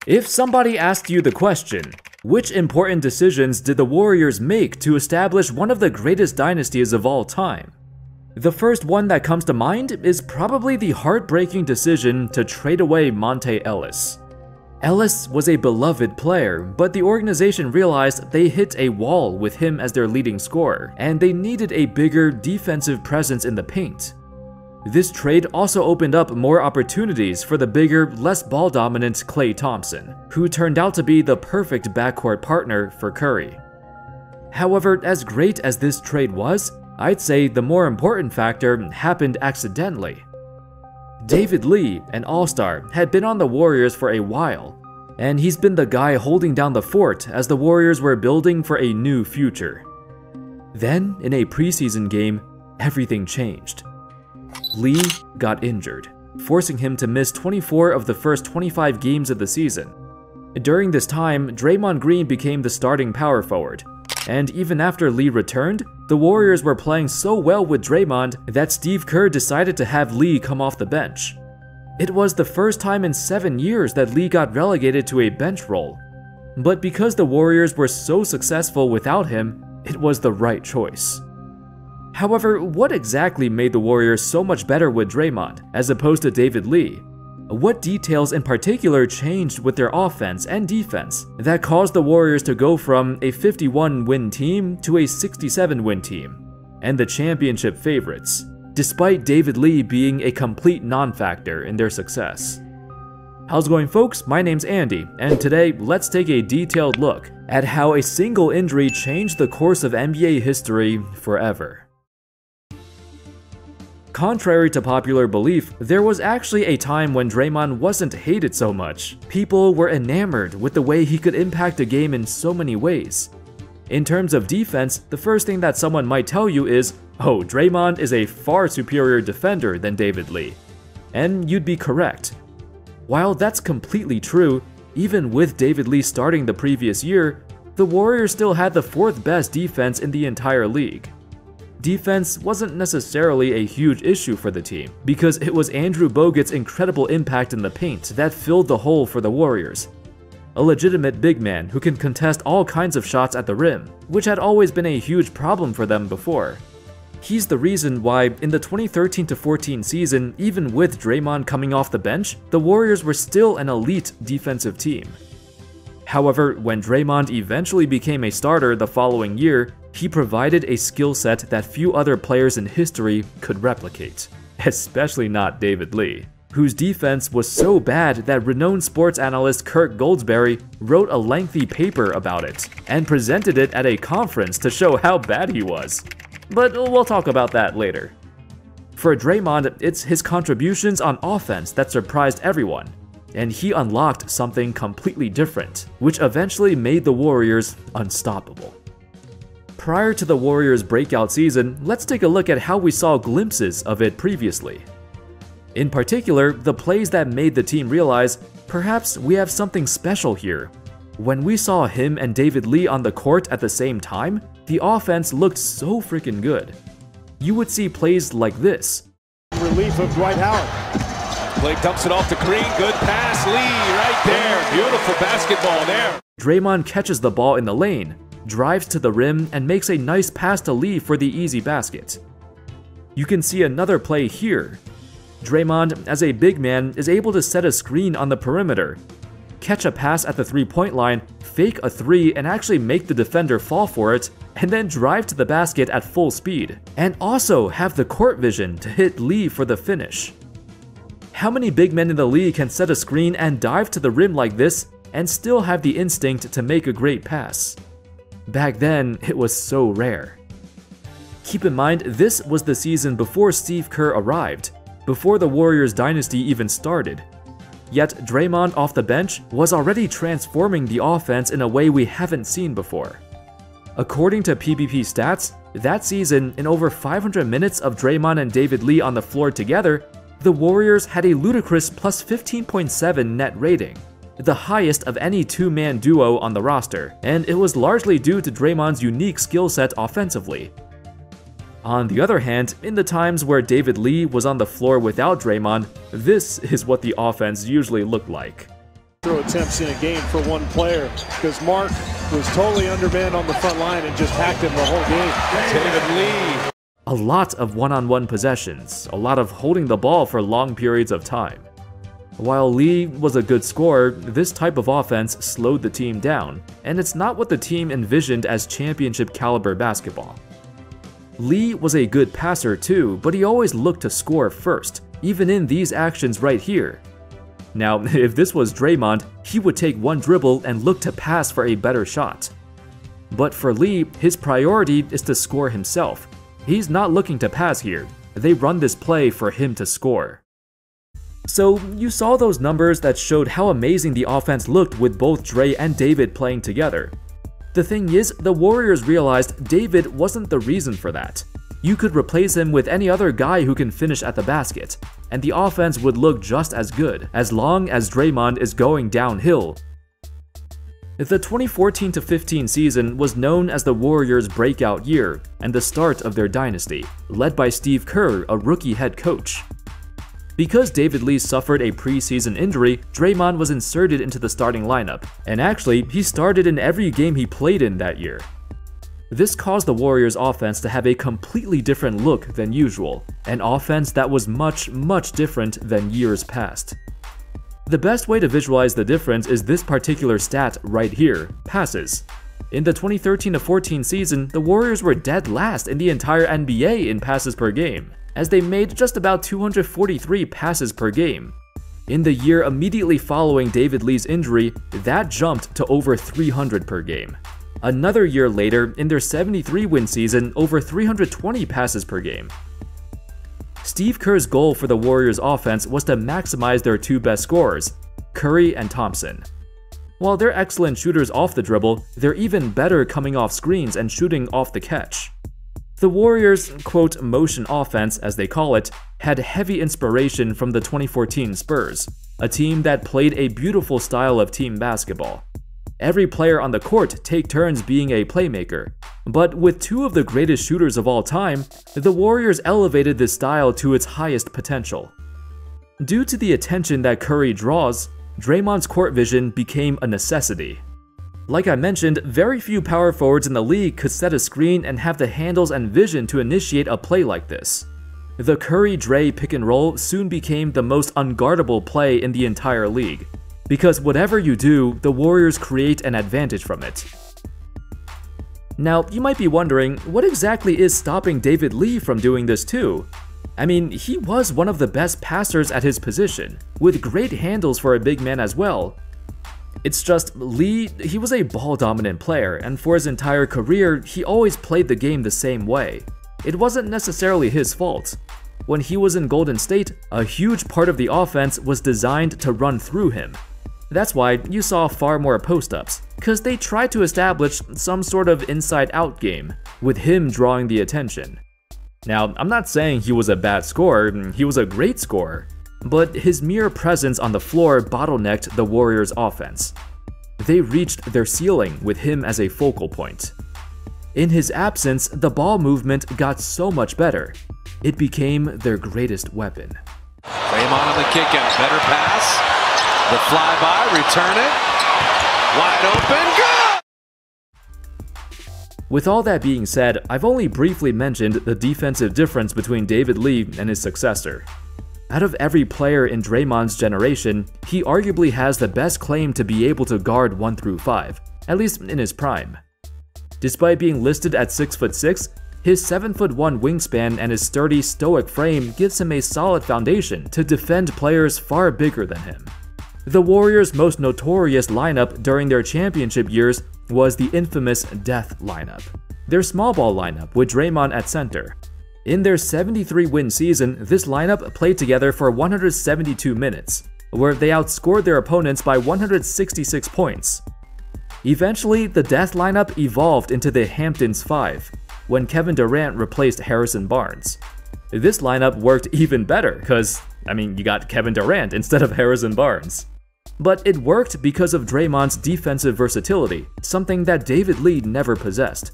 If somebody asked you the question, which important decisions did the Warriors make to establish one of the greatest dynasties of all time? The first one that comes to mind is probably the heartbreaking decision to trade away Monte Ellis. Ellis was a beloved player, but the organization realized they hit a wall with him as their leading scorer, and they needed a bigger defensive presence in the paint. This trade also opened up more opportunities for the bigger, less ball-dominant Klay Thompson, who turned out to be the perfect backcourt partner for Curry. However, as great as this trade was, I'd say the more important factor happened accidentally. David Lee, an all-star, had been on the Warriors for a while, and he's been the guy holding down the fort as the Warriors were building for a new future. Then, in a preseason game, everything changed. Lee got injured, forcing him to miss 24 of the first 25 games of the season. During this time, Draymond Green became the starting power forward, and even after Lee returned, the Warriors were playing so well with Draymond that Steve Kerr decided to have Lee come off the bench. It was the first time in 7 years that Lee got relegated to a bench role. But because the Warriors were so successful without him, it was the right choice. However, what exactly made the Warriors so much better with Draymond, as opposed to David Lee? What details in particular changed with their offense and defense that caused the Warriors to go from a 51-win team to a 67-win team, and the championship favorites, despite David Lee being a complete non-factor in their success? How's it going, folks? My name's Andy, and today let's take a detailed look at how a single injury changed the course of NBA history forever. Contrary to popular belief, there was actually a time when Draymond wasn't hated so much. People were enamored with the way he could impact a game in so many ways. In terms of defense, the first thing that someone might tell you is, oh, Draymond is a far superior defender than David Lee. And you'd be correct. While that's completely true, even with David Lee starting the previous year, the Warriors still had the 4th best defense in the entire league. Defense wasn't necessarily a huge issue for the team, because it was Andrew Bogut's incredible impact in the paint that filled the hole for the Warriors. A legitimate big man who can contest all kinds of shots at the rim, which had always been a huge problem for them before. He's the reason why, in the 2013-14 season, even with Draymond coming off the bench, the Warriors were still an elite defensive team. However, when Draymond eventually became a starter the following year, he provided a skill set that few other players in history could replicate, especially not David Lee, whose defense was so bad that renowned sports analyst Kirk Goldsberry wrote a lengthy paper about it and presented it at a conference to show how bad he was. But we'll talk about that later. For Draymond, it's his contributions on offense that surprised everyone, and he unlocked something completely different, which eventually made the Warriors unstoppable. Prior to the Warriors' breakout season, let's take a look at how we saw glimpses of it previously. In particular, the plays that made the team realize, perhaps we have something special here. When we saw him and David Lee on the court at the same time, the offense looked so freaking good. You would see plays like this. Relief of Dwight Howard. Klay dumps it off to Green, good pass, Lee right there, beautiful basketball there. Draymond catches the ball in the lane, drives to the rim, and makes a nice pass to Lee for the easy basket. You can see another play here. Draymond, as a big man, is able to set a screen on the perimeter, catch a pass at the three-point line, fake a three and actually make the defender fall for it, and then drive to the basket at full speed, and also have the court vision to hit Lee for the finish. How many big men in the league can set a screen and dive to the rim like this and still have the instinct to make a great pass? Back then, it was so rare. Keep in mind, this was the season before Steve Kerr arrived, before the Warriors dynasty even started. Yet Draymond off the bench was already transforming the offense in a way we haven't seen before. According to PBP stats, that season, in over 500 minutes of Draymond and David Lee on the floor together, the Warriors had a ludicrous plus 15.7 net rating, the highest of any two-man duo on the roster, and it was largely due to Draymond's unique skill set offensively. On the other hand, in the times where David Lee was on the floor without Draymond, this is what the offense usually looked like. throw attempts in a game for one player because Mark was totally undermanned on the front line and just hacked him the whole game. David Lee. A lot of one-on-one possessions, a lot of holding the ball for long periods of time. While Lee was a good scorer, this type of offense slowed the team down, and it's not what the team envisioned as championship caliber basketball. Lee was a good passer too, but he always looked to score first, even in these actions right here. Now, if this was Draymond, he would take one dribble and look to pass for a better shot. But for Lee, his priority is to score himself. He's not looking to pass here. They run this play for him to score. So, you saw those numbers that showed how amazing the offense looked with both Dre and David playing together. The thing is, the Warriors realized David wasn't the reason for that. You could replace him with any other guy who can finish at the basket, and the offense would look just as good, as long as Draymond is going downhill. The 2014-15 season was known as the Warriors' breakout year and the start of their dynasty, led by Steve Kerr, a rookie head coach. Because David Lee suffered a preseason injury, Draymond was inserted into the starting lineup, and actually, he started in every game he played in that year. This caused the Warriors' offense to have a completely different look than usual, an offense that was much different than years past. The best way to visualize the difference is this particular stat right here, passes. In the 2013-14 season, the Warriors were dead last in the entire NBA in passes per game, as they made just about 243 passes per game. In the year immediately following David Lee's injury, that jumped to over 300 per game. Another year later, in their 73-win season, over 320 passes per game. Steve Kerr's goal for the Warriors offense was to maximize their two best scorers, Curry and Thompson. While they're excellent shooters off the dribble, they're even better coming off screens and shooting off the catch. The Warriors' quote motion offense, as they call it, had heavy inspiration from the 2014 Spurs, a team that played a beautiful style of team basketball. Every player on the court take turns being a playmaker, but with two of the greatest shooters of all time, the Warriors elevated this style to its highest potential. Due to the attention that Curry draws, Draymond's court vision became a necessity. Like I mentioned, very few power forwards in the league could set a screen and have the handles and vision to initiate a play like this. The Curry-Dre pick and roll soon became the most unguardable play in the entire league, because whatever you do, the Warriors create an advantage from it. Now, you might be wondering, what exactly is stopping David Lee from doing this too? I mean, he was one of the best passers at his position, with great handles for a big man as well. It's just, Lee, he was a ball-dominant player, and for his entire career, he always played the game the same way. It wasn't necessarily his fault. When he was in Golden State, a huge part of the offense was designed to run through him. That's why you saw far more post-ups, because they tried to establish some sort of inside-out game, with him drawing the attention. Now, I'm not saying he was a bad scorer, he was a great scorer, but his mere presence on the floor bottlenecked the Warriors' offense. They reached their ceiling with him as a focal point. In his absence, the ball movement got so much better. It became their greatest weapon. Draymond on the kick out, better pass. The flyby, return it. Wide open, good! With all that being said, I've only briefly mentioned the defensive difference between David Lee and his successor. Out of every player in Draymond's generation, he arguably has the best claim to be able to guard 1 through 5, at least in his prime. Despite being listed at 6'6", his 7'1" wingspan and his sturdy, stoic frame gives him a solid foundation to defend players far bigger than him. The Warriors' most notorious lineup during their championship years was the infamous Death lineup, their small ball lineup with Draymond at center. In their 73-win season, this lineup played together for 172 minutes, where they outscored their opponents by 166 points. Eventually, the Death lineup evolved into the Hamptons 5, when Kevin Durant replaced Harrison Barnes. This lineup worked even better, cause, you got Kevin Durant instead of Harrison Barnes. But it worked because of Draymond's defensive versatility, something that David Lee never possessed.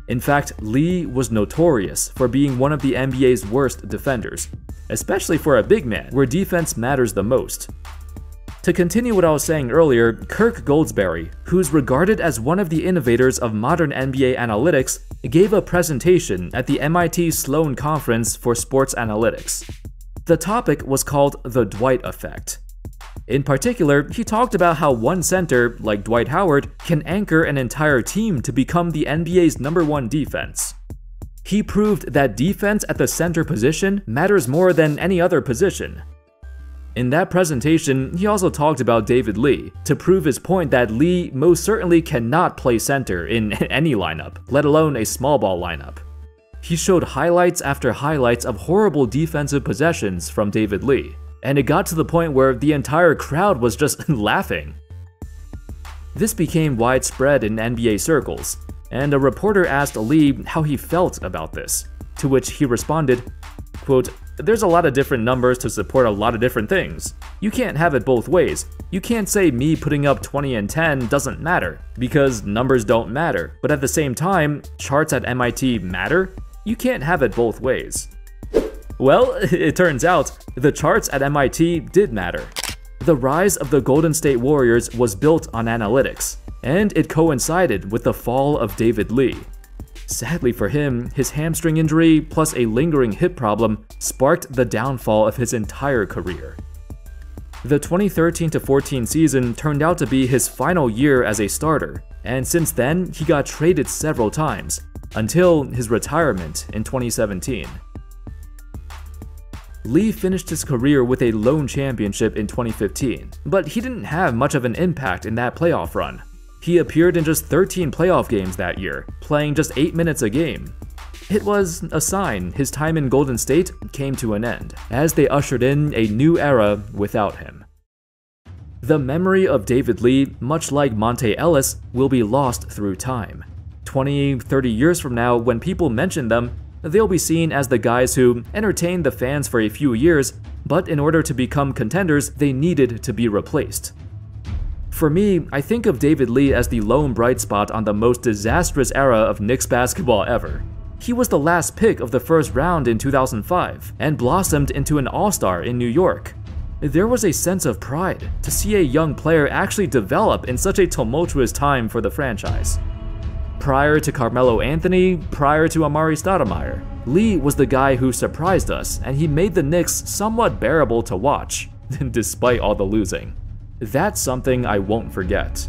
In fact, Lee was notorious for being one of the NBA's worst defenders, especially for a big man where defense matters the most. To continue what I was saying earlier, Kirk Goldsberry, who's regarded as one of the innovators of modern NBA analytics, gave a presentation at the MIT Sloan Conference for Sports Analytics. The topic was called the Dwight Effect. In particular, he talked about how one center, like Dwight Howard, can anchor an entire team to become the NBA's #1 defense. He proved that defense at the center position matters more than any other position. In that presentation, he also talked about David Lee, to prove his point that Lee most certainly cannot play center in any lineup, let alone a small ball lineup. He showed highlights after highlights of horrible defensive possessions from David Lee, and it got to the point where the entire crowd was just laughing. This became widespread in NBA circles, and a reporter asked Lee how he felt about this, to which he responded, quote, "There's a lot of different numbers to support a lot of different things. You can't have it both ways. You can't say me putting up 20 and 10 doesn't matter, because numbers don't matter, but at the same time, charts at MIT matter? You can't have it both ways." Well, it turns out, the charts at MIT did matter. The rise of the Golden State Warriors was built on analytics, and it coincided with the fall of David Lee. Sadly for him, his hamstring injury plus a lingering hip problem sparked the downfall of his entire career. The 2013-14 season turned out to be his final year as a starter, and since then, he got traded several times, until his retirement in 2017. Lee finished his career with a lone championship in 2015, but he didn't have much of an impact in that playoff run. He appeared in just 13 playoff games that year, playing just 8 minutes a game. It was a sign his time in Golden State came to an end, as they ushered in a new era without him. The memory of David Lee, much like Monte Ellis, will be lost through time. 20, 30 years from now, when people mention them, they'll be seen as the guys who entertained the fans for a few years, but in order to become contenders, they needed to be replaced. For me, I think of David Lee as the lone bright spot on the most disastrous era of Knicks basketball ever. He was the last pick of the first round in 2005 and blossomed into an all-star in New York. There was a sense of pride to see a young player actually develop in such a tumultuous time for the franchise. Prior to Carmelo Anthony, prior to Amari Stoudemire, Lee was the guy who surprised us, and he made the Knicks somewhat bearable to watch, despite all the losing. That's something I won't forget.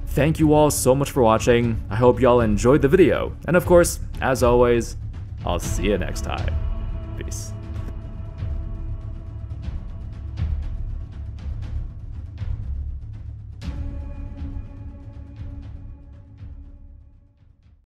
Thank you all so much for watching. I hope y'all enjoyed the video, and of course, as always, I'll see you next time. Peace.